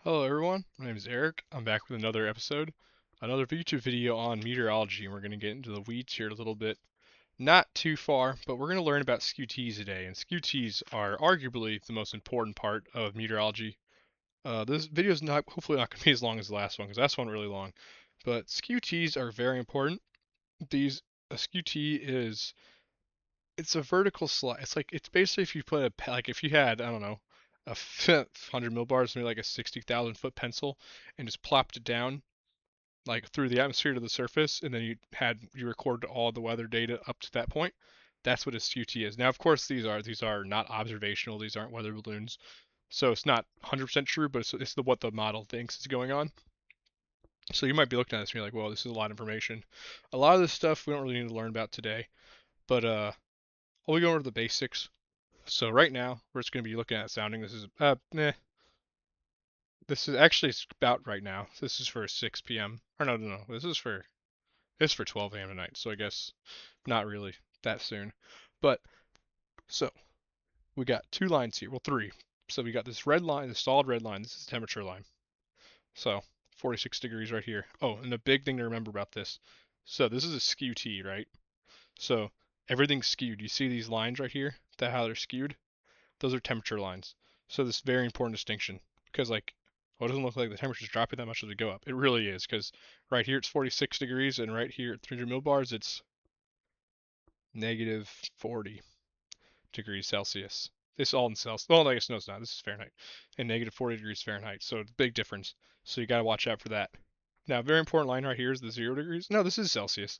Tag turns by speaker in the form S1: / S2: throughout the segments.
S1: Hello everyone, my name is Eric. I'm back with another episode, another YouTube video on meteorology, and we're going to get into the weeds here a little bit. Not too far, but we're going to learn about Skew-Ts today, and Skew-Ts are arguably the most important part of meteorology. This video is not, hopefully not going to be as long as the last one, because that's one really long, but Skew-Ts are very important. A Skew-T it's a vertical slide. It's basically if you put if you had, I don't know, a 100 millibars, maybe like a 60,000 foot pencil, and just plopped it down like through the atmosphere to the surface, and then you recorded all the weather data up to that point. That's what a SQT is. Now, of course, these are not observational. These aren't weather balloons, so it's not 100% true, but what the model thinks is going on. So you might be looking at this and you're like, well, this is a lot of information. A lot of this stuff we don't really need to learn about today, but I'll go over the basics. So right now we're just going to be looking at sounding. This is actually about right now. This is for 6 p.m. Or no. This is for 12 a.m. tonight. So I guess not really that soon. But so we got two lines here. Well, three. So we got this red line, the solid red line. This is the temperature line. So 46 degrees right here. Oh, and the big thing to remember about this. So this is a skew T, right? So everything's skewed. You see these lines right here? That how they're skewed? Those are temperature lines. So this very important distinction because well, it doesn't look like the temperature's dropping that much as we go up. It really is because right here it's 46 degrees and right here at 300 millibars it's negative 40 degrees Celsius. This is all in Celsius. Well, I guess no, it's not. This is Fahrenheit, and negative 40 degrees Fahrenheit. So it's a big difference. So you got to watch out for that. Now, very important line right here is the 0 degrees. No, this is Celsius.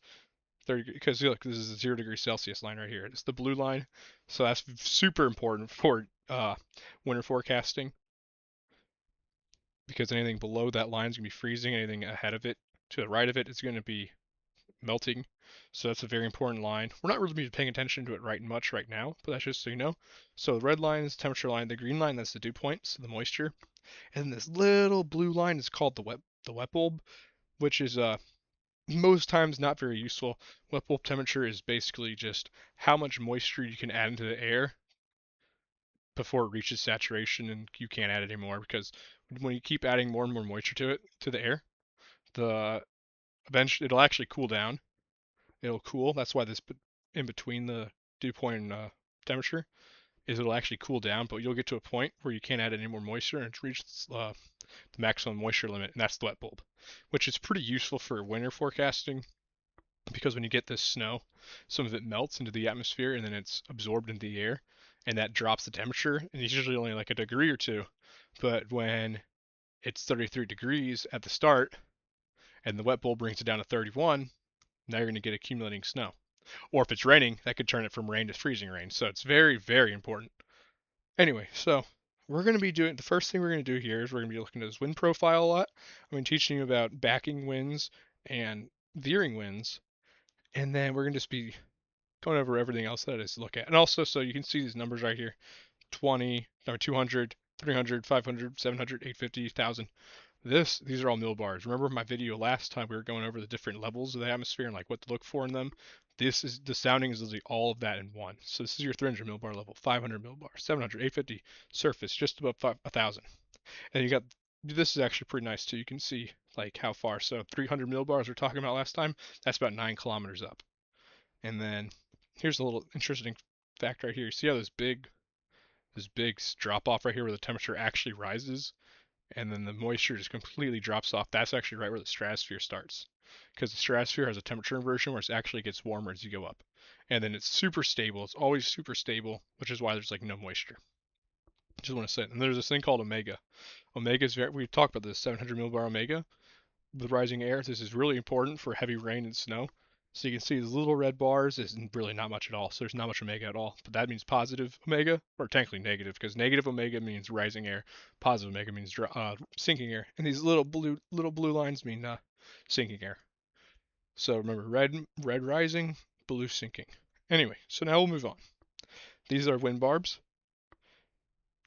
S1: 30 because look, this is a 0 degree Celsius line right here. It's the blue line, so that's super important for winter forecasting because anything below that line is gonna be freezing. Anything ahead of it, to the right of it, is going to be melting. So that's a very important line. We're not really paying attention to it much right now, but that's just so you know. So the red line is temperature line. The green line, that's the dew point, so the moisture. And then this little blue line is called the wet bulb, which is most times not very useful. Wet bulb temperature is basically just how much moisture you can add into the air before it reaches saturation and you can't add it anymore because when you keep adding more and more moisture to the air, the eventually it'll actually cool down. It'll cool. That's why this in between the dew point and temperature is it'll actually cool down, but you'll get to a point where you can't add any more moisture and it's reached the maximum moisture limit, and that's the wet bulb, which is pretty useful for winter forecasting because when you get this snow, some of it melts into the atmosphere and then it's absorbed into the air, and that drops the temperature. And it's usually only like a degree or two, but when it's 33 degrees at the start and the wet bulb brings it down to 31, now you're going to get accumulating snow. Or if it's raining, that could turn it from rain to freezing rain. So it's very, very important. Anyway, so we're going to be doing the first thing we're going to do here is we're going to be looking at this wind profile a lot. I'm going to be teaching you about backing winds and veering winds, and then we're going to just be going over everything else that is to look at. And also, so you can see these numbers right here: 20, no, 200, 300, 500, 700, 850, 1000. These are all millibars. Remember my video last time we were going over the different levels of the atmosphere and like what to look for in them? This is the sounding is literally all of that in one. So this is your 300 millibar level, 500 millibar, 700, 850, surface just above 1,000. And you got this is actually pretty nice too. You can see like how far. So 300 millibars we are talking about last time. That's about 9 kilometers up. And then here's a little interesting fact right here. You see how this big drop off right here where the temperature actually rises? And then the moisture just completely drops off. That's actually right where the stratosphere starts, because the stratosphere has a temperature inversion where it actually gets warmer as you go up, and then it's super stable. It's always super stable, which is why there's like no moisture. Just want to say, and there's this thing called omega. Omega is we talked about this 700 millibar omega, the rising air. This is really important for heavy rain and snow. So you can see these little red bars is really not much at all. So there's not much omega at all. But that means positive omega, or technically negative, because negative omega means rising air, positive omega means sinking air, and these little blue lines mean sinking air. So remember, red rising, blue sinking. Anyway, so now we'll move on. These are wind barbs.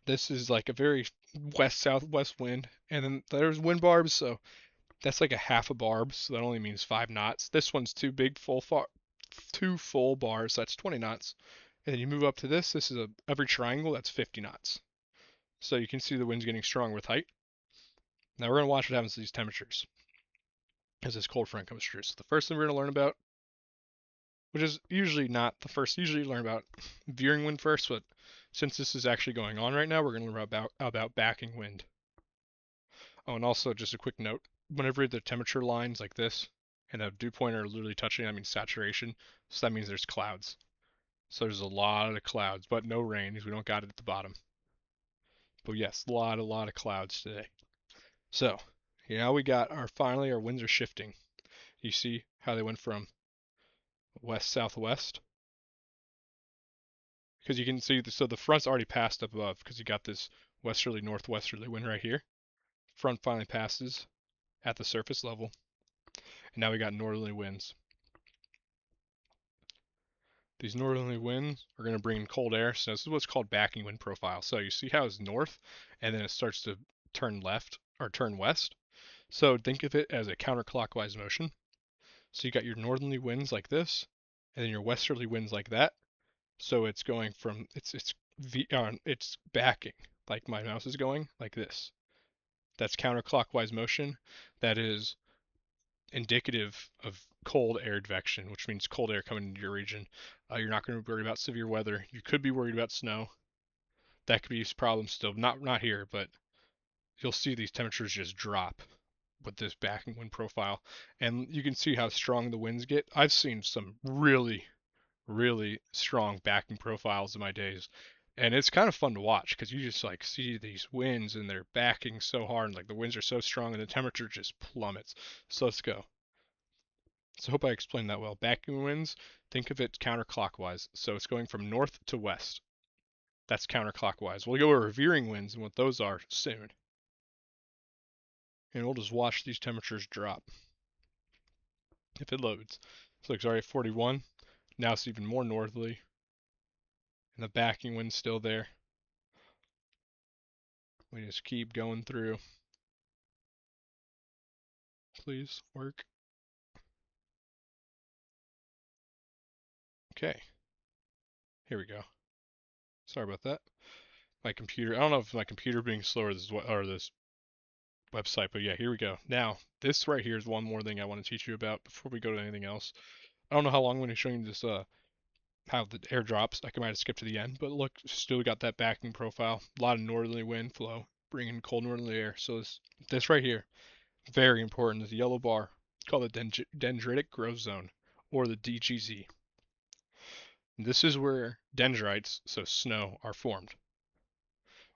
S1: This is like a very west southwest wind, and then there's wind barbs. So that's like a half a barb, so that only means 5 knots. This one's two full bars, so that's 20 knots. And then you move up to this. This is every triangle, that's 50 knots. So you can see the wind's getting strong with height. Now we're going to watch what happens to these temperatures as this cold front comes through. So the first thing we're going to learn about, which is usually not the first, usually you learn about veering wind first, but since this is actually going on right now, we're going to learn about backing wind. Oh, and also just a quick note, whenever the temperature lines like this and a dew point are literally touching, that means saturation, so that means there's clouds. So there's a lot of clouds, but no rain because we don't got it at the bottom. But yes, a lot of clouds today. So now we got finally our winds are shifting. You see how they went from west southwest, because you can see so the front's already passed up above because you got this westerly northwesterly wind right here. Front finally passes at the surface level, and now we got northerly winds. These northerly winds are going to bring in cold air, so this is what's called backing wind profile. So you see how it's north, and then it starts to turn left or turn west. So think of it as a counterclockwise motion. So you got your northerly winds like this, and then your westerly winds like that. So it's going from it's backing like my mouse is going like this. That's counterclockwise motion. That is indicative of cold air advection, which means cold air coming into your region. You're not going to be worried about severe weather. You could be worried about snow. That could be a problem still. Not here, but you'll see these temperatures just drop with this backing wind profile, and you can see how strong the winds get. I've seen some really strong backing profiles in my days. And it's kind of fun to watch because you just like see these winds and they're backing so hard, and like the winds are so strong and the temperature just plummets. So let's go. So I hope I explained that well. Backing winds, think of it counterclockwise. So it's going from north to west. That's counterclockwise. We'll go over veering winds and what those are soon. And we'll just watch these temperatures drop if it loads. So it's already at 41. Now it's even more northerly. And the backing wind's still there. We just keep going through. Please work. Okay, here we go. Sorry about that. My computer, I don't know if my computer being slower or this website, but yeah, here we go. Now, this right here is one more thing I want to teach you about before we go to anything else. I don't know how long I'm going to show you this, how the air drops. I might have skipped to the end, but look, still got that backing profile. A lot of northerly wind flow, bringing cold northerly air. So this right here, very important, is the yellow bar. It's called the dendritic growth zone, or the DGZ. This is where dendrites, so snow, are formed.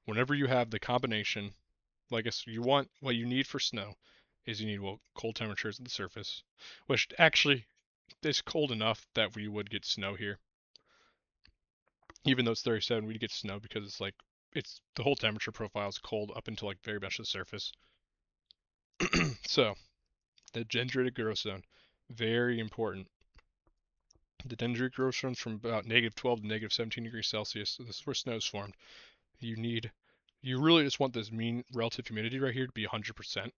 S1: Whenever you have the combination, like you want what you need for snow is you need cold temperatures at the surface, which actually is cold enough that we would get snow here. Even though it's 37, we'd get snow because it's the whole temperature profile is cold up until like very much the surface. So the dendritic growth zone, very important. The dendritic growth zone from about -12 to -17 degrees Celsius. So this is where snow is formed. You really just want this mean relative humidity right here to be 100%.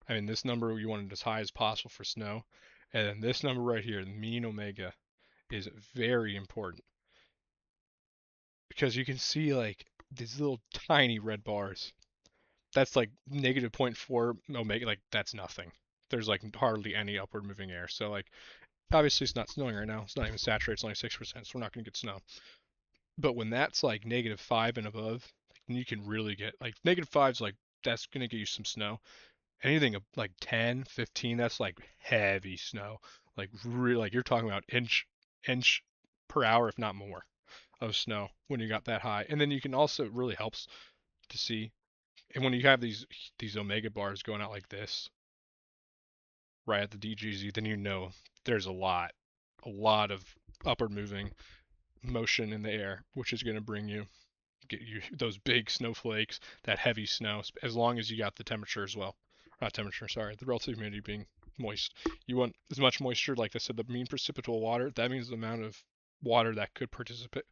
S1: I mean, this number you want it as high as possible for snow. And then this number right here, the mean omega, is very important because you can see like these little tiny red bars. That's like negative zero point 0.4 omega, like that's nothing. There's like hardly any upward moving air. So like obviously it's not snowing right now. It's not even saturated. It's only 6%, so we're not going to get snow. But when that's like -5 and above, you can really get like -5 is like that's going to get you some snow. Anything like 10, 15, that's like heavy snow. Like really, like you're talking about inch per hour, if not more, of snow when you got that high. And then you can also, it really helps to see. And when you have these omega bars going out like this, right at the DGZ, then you know there's a lot of upward moving motion in the air, which is going to get you those big snowflakes, that heavy snow, as long as you got the temperature as well. Not temperature, sorry, the relative humidity being moist. You want as much moisture, like I said, the mean precipitable water. That means the amount of water that could participate,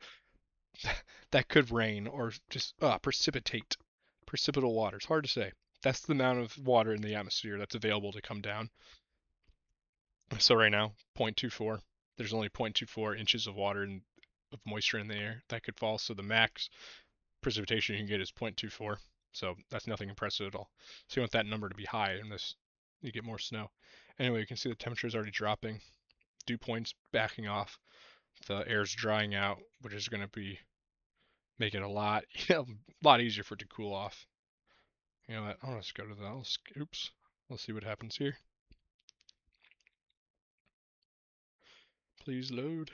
S1: that could rain or just precipitate. Precipitable water. It's hard to say. That's the amount of water in the atmosphere that's available to come down. So right now, 0.24. There's only 0.24 inches of water of moisture in the air that could fall. So the max precipitation you can get is 0.24. So that's nothing impressive at all. So you want that number to be high in this, you get more snow. Anyway, you can see the temperature is already dropping. Dew point's backing off. The air's drying out, which is going to be making it a lot, a lot easier for it to cool off. You know what? I'll just go to the, oops. Let's see what happens here. Please load.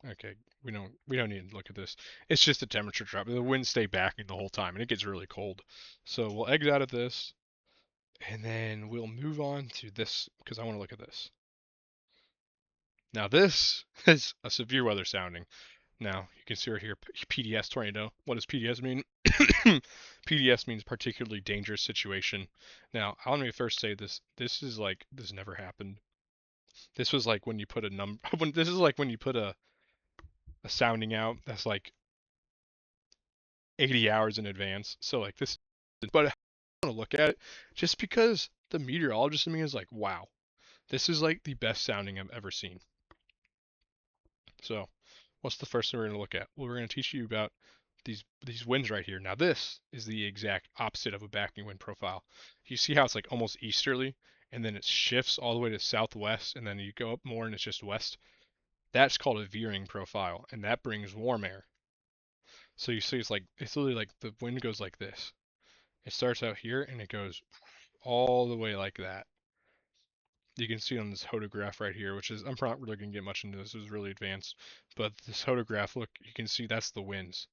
S1: Okay, we don't need to look at this. It's just a temperature drop. The winds stay backing the whole time, and it gets really cold. So we'll exit out of this, and then we'll move on to this because I want to look at this. Now this is a severe weather sounding. Now you can see right here PDS tornado. What does PDS mean? PDS means particularly dangerous situation. Now let me first say this. This never happened. This was like when you put a number. This is like when you put a sounding out that's like 80 hours in advance. So like this, but I want to look at it just because the meteorologist in me is like, wow, this is like the best sounding I've ever seen. So what's the first thing we're going to look at? Well, we're going to teach you about these winds right here. Now this is the exact opposite of a backing wind profile. You see how it's like almost easterly, and then it shifts all the way to southwest, and then you go up more and it's just west. That's called a veering profile, and that brings warm air. So you see it's literally like the wind goes like this. It starts out here and it goes all the way like that. You can see on this photograph right here, which is, I'm not really going to get much into this, is really advanced, but this photograph, look, you can see that's the winds.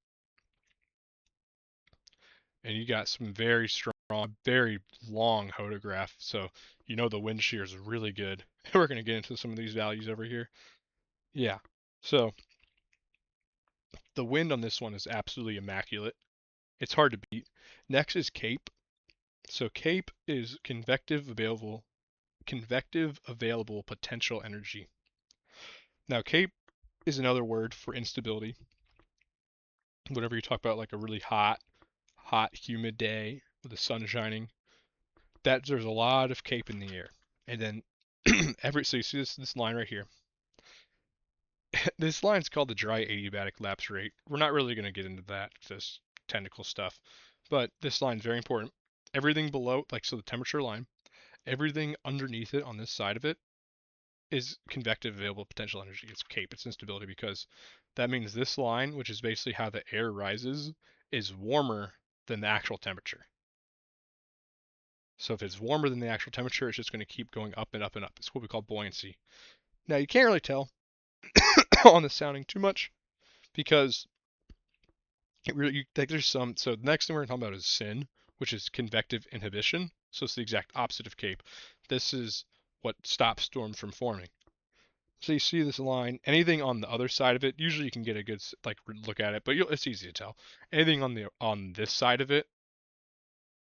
S1: And you got some very strong, very long photograph, so you know the wind shear is really good. We're going to get into some of these values over here. Yeah, so the wind on this one is absolutely immaculate. It's hard to beat. Next is Cape. So Cape is convective available potential energy. Now Cape is another word for instability. Whenever you talk about like a really hot, humid day with the sun shining, that there's a lot of Cape in the air. And then so you see this line right here. This line's called the dry adiabatic lapse rate. We're not really going to get into that, this technical stuff, but this line's very important. Everything below, like so the temperature line, everything underneath it on this side of it is convective available potential energy. It's CAPE, it's instability, because that means this line, which is basically how the air rises, is warmer than the actual temperature. So if it's warmer than the actual temperature, it's just going to keep going up and up and up. It's what we call buoyancy. Now you can't really tell on the sounding too much because it really like there's some. So the next thing we're talking about is SIN, which is convective inhibition. So it's the exact opposite of CAPE. This is what stops storms from forming. So you see this line. Anything on the other side of it, usually you can get a good like look at it, but it's easy to tell. Anything on this side of it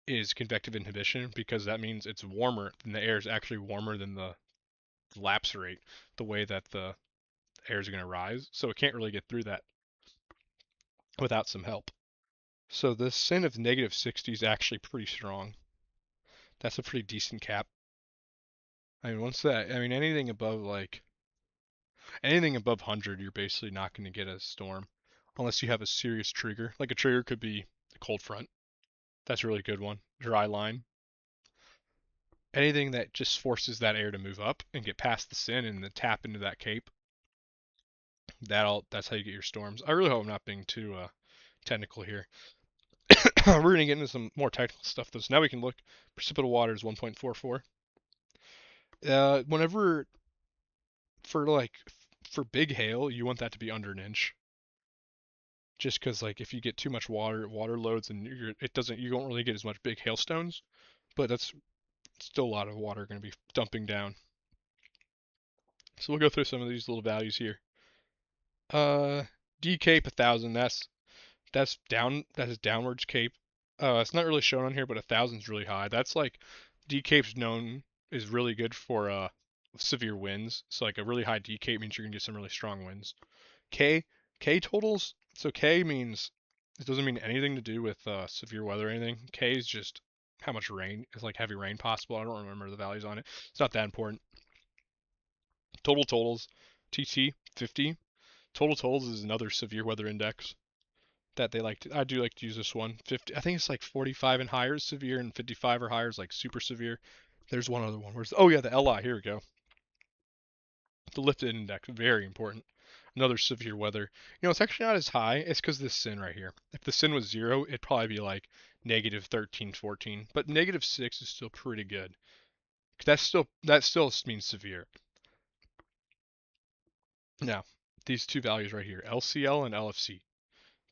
S1: is convective inhibition because that means it's warmer, and the air is actually warmer than the lapse rate, the way that the air is going to rise. So it can't really get through that without some help. So the sin of negative 60 is actually pretty strong. That's a pretty decent cap. I mean, anything above 100, you're basically not going to get a storm unless you have a serious trigger. Like a trigger could be a cold front. That's a really good one. Dry line. Anything that just forces that air to move up and get past the sin and then tap into that cape. That's how you get your storms. I really hope I'm not being too technical here. We're going to get into some more technical stuff though. So now we can look. Precipitable water is 1.44. Whenever for big hail, you want that to be under an inch. Just because like if you get too much water loads, and you don't really get as much big hailstones, but that's still a lot of water going to be dumping down. So we'll go through some of these little values here. D cape 1,000. That's down. That is downwards cape. It's not really shown on here, but 1,000 is really high. That's like D cape's known is really good for severe winds. So like a really high D cape means you're gonna get some really strong winds. K K totals. So K means it doesn't mean anything to do with severe weather or anything. K is just how much rain is like heavy rain possible. I don't remember the values on it. It's not that important. Total totals. TT 50. Total totals is another severe weather index. that they like to, I do like to use this one. 50, I think it's like 45 and higher is severe, and 55 or higher is like super severe. There's one other one. Oh yeah, the LI. Here we go. The lifted index, very important. Another severe weather. It's actually not as high. It's because of this sin right here. If the sin was 0, it'd probably be like negative 13, 14. But negative 6 is still pretty good. That still means severe. Now, these two values right here, LCL and LFC.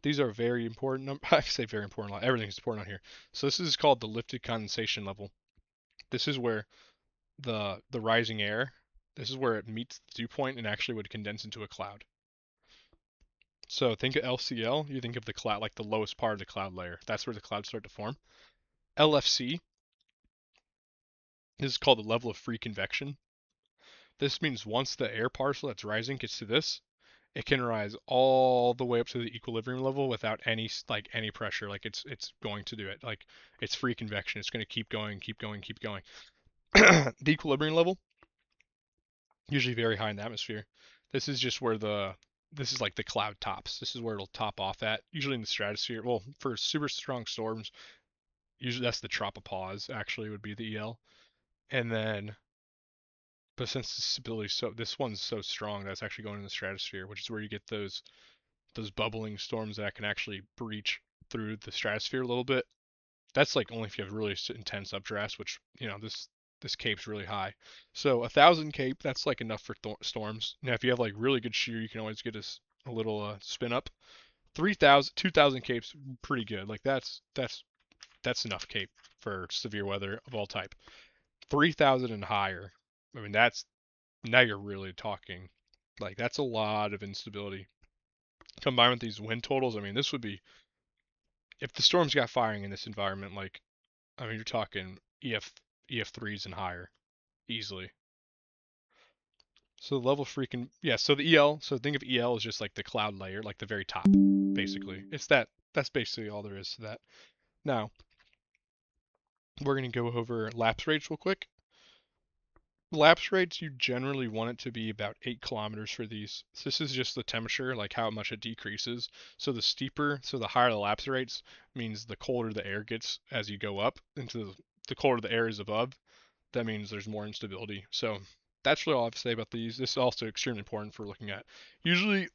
S1: These are very important. I say very important. Everything's important on here. So this is called the lifted condensation level. This is where the rising air. This is where it meets the dew point and actually would condense into a cloud. So think of LCL, you think of the cloud, like the lowest part of the cloud layer. That's where the clouds start to form. LFC, this is called the level of free convection. This means once the air particle that's rising gets to this, it can rise all the way up to the equilibrium level without any pressure. Like it's going to do it. Like it's free convection. It's going to keep going, keep going, keep going. The equilibrium level usually very high in the atmosphere. This is just where this is like the cloud tops. This is where it'll top off at. Usually in the stratosphere. Well, for super strong storms, usually that's the tropopause. Actually, would be the EL. And then, but since this one's so strong, that's actually going in the stratosphere, which is where you get those bubbling storms that can actually breach through the stratosphere a little bit. That's like only if you have really intense updrafts, which this cape's really high. So 1,000 cape, that's like enough for storms. Now if you have like really good shear, you can always get a little spin up. 3,000, 2,000 capes pretty good. Like that's enough cape for severe weather of all type. 3,000 and higher. I mean now you're really talking. Like that's a lot of instability. Combined with these wind totals, I mean this would be if the storms got firing in this environment, like I mean, you're talking EF3s and higher easily. So the level freaking yeah. So the EL. So think of EL as just like the cloud layer, like the very top, basically. It's that. That's basically all there is to that. Now we're gonna go over lapse rates real quick. Lapse rates, you generally want it to be about 8 kilometers for these. So this is just the temperature, like how much it decreases. So the higher the lapse rates means the colder the air gets as you go up into the colder the air is above. That means there's more instability. So that's really all I have to say about these. This is also extremely important for looking at. Usually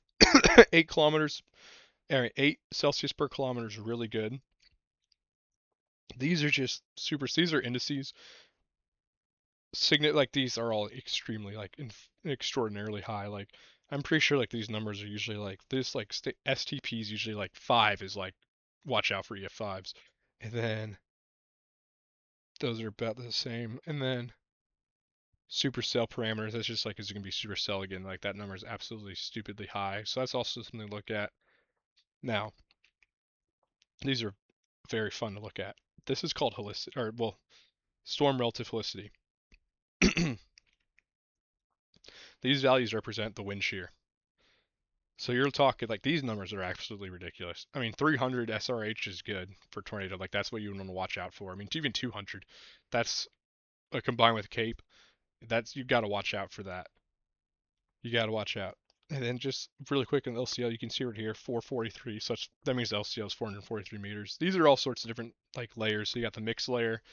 S1: 8 kilometers, 8 Celsius per kilometer is really good. These are just these are indices. Like these are all extremely like extraordinarily high. Like I'm pretty sure like these numbers are usually like this like STP is usually like 5 is like watch out for EF5s. And then those are about the same. And then supercell parameters. That's just like, is it going to be supercell again? Like that number is absolutely stupidly high. So that's also something to look at. Now, these are very fun to look at. This is called storm relative helicity. These values represent the wind shear. So you're talking like these numbers are absolutely ridiculous. I mean, 300 SRH is good for tornado. Like that's what you want to watch out for. I mean, even 200, that's combined with Cape. That's you got to watch out for that. You got to watch out. And then just really quick on LCL, you can see right here, 443. Such that means LCL is 443 meters. These are all sorts of different like layers. So you got the mixed layer.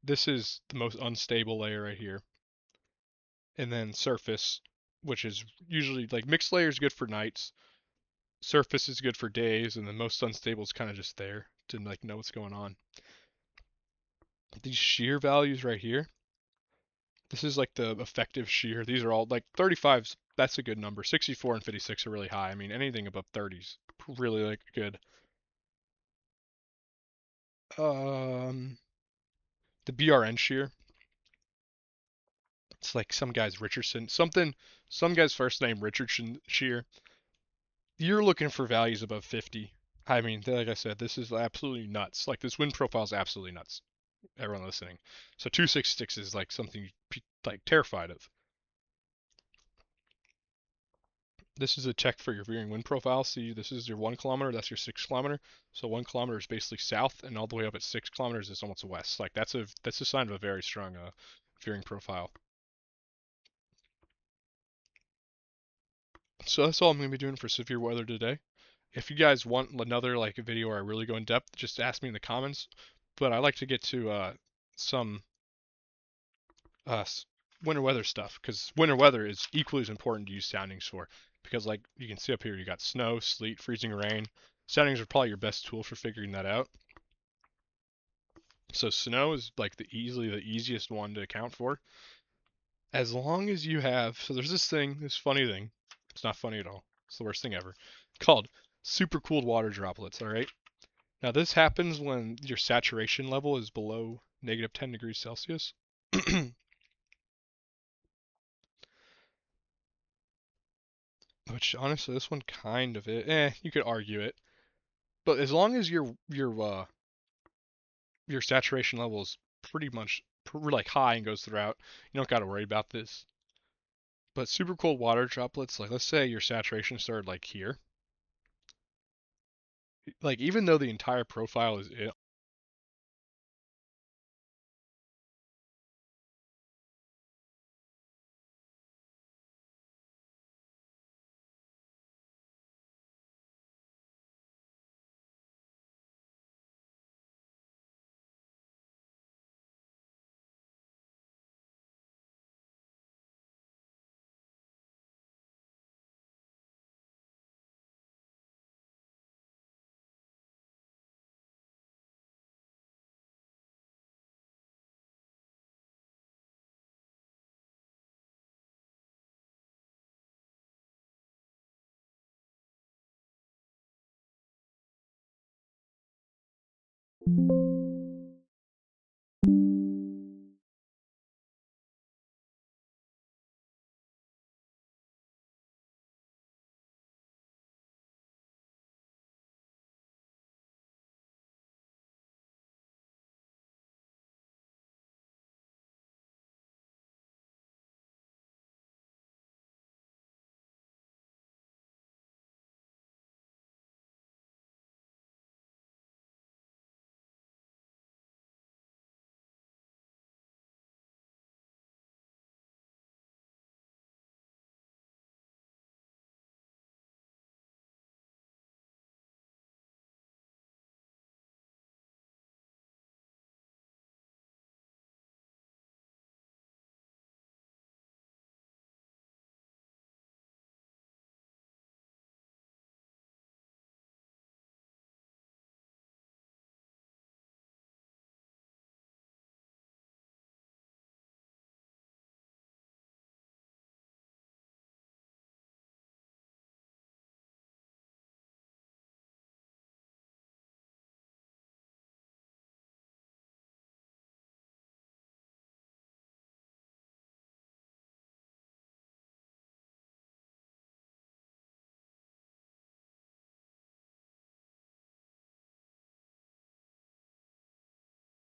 S1: This is the most unstable layer right here. And then surface, which is usually like mixed layer is good for nights. Surface is good for days, and the most unstable is kind of just there to like know what's going on. These shear values right here. This is like the effective shear. These are all like 35's. That's a good number. 64 and 56 are really high. I mean, anything above 30's really like good. Um, the BRN shear. It's like some guy's Richardson. Some guy's first name Richardson shear. You're looking for values above 50. I mean, like I said, this is absolutely nuts. Like this wind profile is absolutely nuts. Everyone listening. So 266 is like something you like terrified of. This is a check for your veering wind profile. See, this is your 1 kilometer, that's your 6 kilometer. So 1 kilometer is basically south, and all the way up at 6 kilometers is almost west. Like that's a sign of a very strong veering profile. So that's all I'm going to be doing for severe weather today. If you guys want another like a video where I really go in depth, just ask me in the comments. But I like to get to some uh, winter weather stuff because winter weather is equally as important to use soundings for. Because like you can see up here, you got snow, sleet, freezing rain. Soundings are probably your best tool for figuring that out. So snow is like easily the easiest one to account for. As long as you have, so there's this funny thing. It's not funny at all. It's the worst thing ever. Called super cooled water droplets. All right. Now this happens when your saturation level is below negative 10 degrees Celsius. Which honestly, this one kind of you could argue it. But as long as your saturation level is pretty much like high and goes throughout, you don't got to worry about this. But super cold water droplets, like let's say your saturation started like here, like even though the entire profile is it,